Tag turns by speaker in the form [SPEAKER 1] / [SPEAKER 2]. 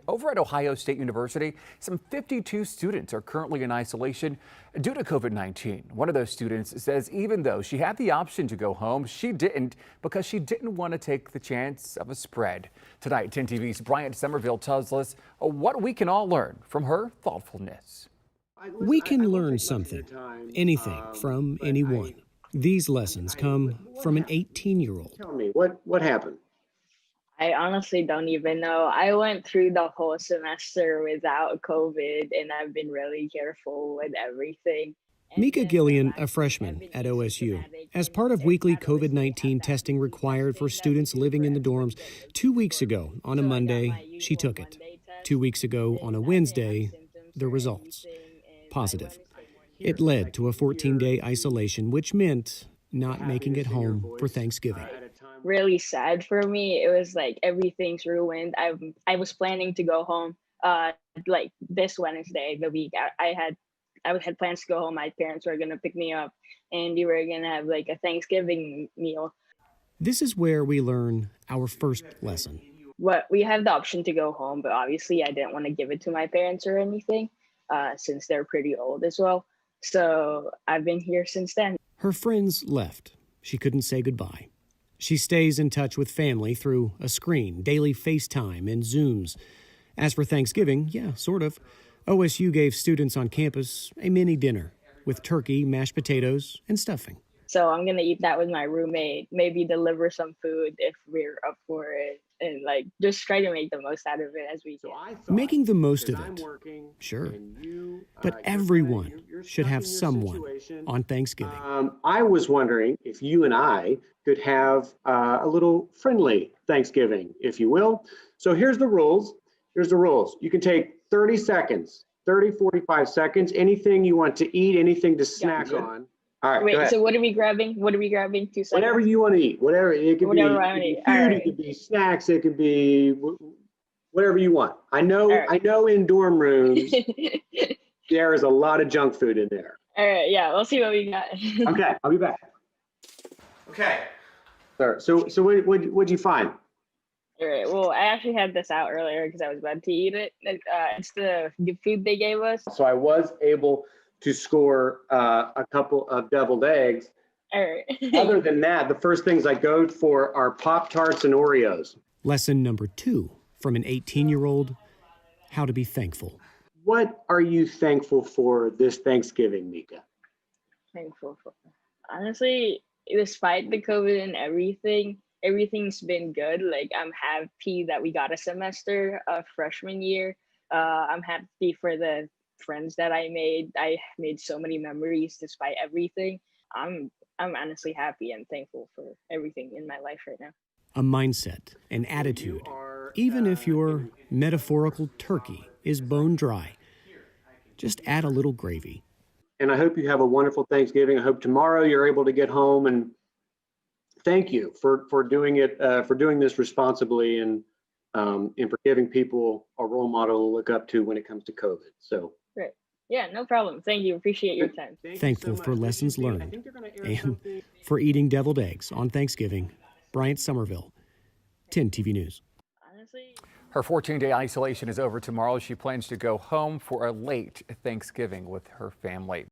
[SPEAKER 1] Over at Ohio State University, some 52 students are currently in isolation due to COVID-19. One of those students says even though she had the option to go home, she didn't because she didn't want to take the chance of a spread. Tonight, 10 TV's Bryant Somerville tells us what we can all learn from her thoughtfulness.
[SPEAKER 2] We can learn something, anything from anyone. These lessons come from an 18-year-old.
[SPEAKER 3] Tell me, what happened?
[SPEAKER 4] I honestly don't even know. I went through the whole semester without COVID, and I've been really careful with everything.
[SPEAKER 2] Mika Gillian, a freshman at OSU. As part of weekly COVID-19 testing required for students living in the dorms, 2 weeks ago on a Monday, she took it. 2 weeks ago on a Wednesday, the results positive. It led to a 14-day isolation, which meant not making it home for Thanksgiving.
[SPEAKER 4] Really sad for me. It was like everything's ruined. I was planning to go home like this Wednesday, the week I had plans to go home. My parents were gonna pick me up and we were gonna have like a Thanksgiving meal.
[SPEAKER 2] This is where we learn our first lesson.
[SPEAKER 4] But we have the option to go home, but obviously I didn't want to give it to my parents or anything, since they're pretty old as well. So I've been here since then.
[SPEAKER 2] Her friends left. She couldn't say goodbye. She stays in touch with family through a screen, daily FaceTime and Zooms. As for Thanksgiving, yeah, sort of. OSU gave students on campus a mini dinner with turkey, mashed potatoes, and stuffing.
[SPEAKER 4] So I'm going to eat that with my roommate, maybe deliver some food if we're up for it, and like just try to make the most out of it as we can.
[SPEAKER 2] Making the most of it, sure. But everyone should have someone on Thanksgiving.
[SPEAKER 3] I was wondering if you and I could have a little friendly Thanksgiving, if you will. So here's the rules. Here's the rules. You can take 30 seconds, 45 seconds, anything you want to eat, anything to snack on. All right.
[SPEAKER 4] Wait, so what are we grabbing? 2 seconds?
[SPEAKER 3] Whatever you want to eat. Whatever. It could
[SPEAKER 4] Whatever
[SPEAKER 3] be,
[SPEAKER 4] I want to eat.
[SPEAKER 3] food,
[SPEAKER 4] All right.
[SPEAKER 3] it could be snacks, it could be whatever you want. I know
[SPEAKER 4] All right.
[SPEAKER 3] I know in dorm rooms there is a lot of junk food in there.
[SPEAKER 4] All right, yeah, we'll see what we got.
[SPEAKER 3] Okay, I'll be back.
[SPEAKER 1] Okay.
[SPEAKER 3] Sir, so what'd you find?
[SPEAKER 4] All right, well, I actually had this out earlier because I was about to eat it. It's the food they gave us.
[SPEAKER 3] So I was able to score a couple of deviled eggs.
[SPEAKER 4] All right.
[SPEAKER 3] Other than that, the first things I go for are Pop-Tarts and Oreos.
[SPEAKER 2] Lesson number 2 from an 18-year-old, how to be thankful.
[SPEAKER 3] What are you thankful for this Thanksgiving, Mika?
[SPEAKER 4] Thankful for. Honestly, despite the COVID and everything, everything's been good. Like, I'm happy that we got a semester of freshman year. I'm happy for the friends that I made so many memories despite everything. I'm honestly happy and thankful for everything in my life right now.
[SPEAKER 2] A mindset, an attitude, even if your metaphorical turkey is bone dry. Just add a little gravy.
[SPEAKER 3] And I hope you have a wonderful Thanksgiving. I hope tomorrow you're able to get home, and thank you for doing it, for doing this responsibly, and for giving people a role model to look up to when it comes to COVID. So.
[SPEAKER 4] Great. Yeah, no problem. Thank you. Appreciate your time.
[SPEAKER 2] Thankful for lessons learned and for eating deviled eggs on Thanksgiving. Bryant Somerville, 10 TV News.
[SPEAKER 4] Honestly,
[SPEAKER 1] Her 14-day isolation is over tomorrow. She plans to go home for a late Thanksgiving with her family.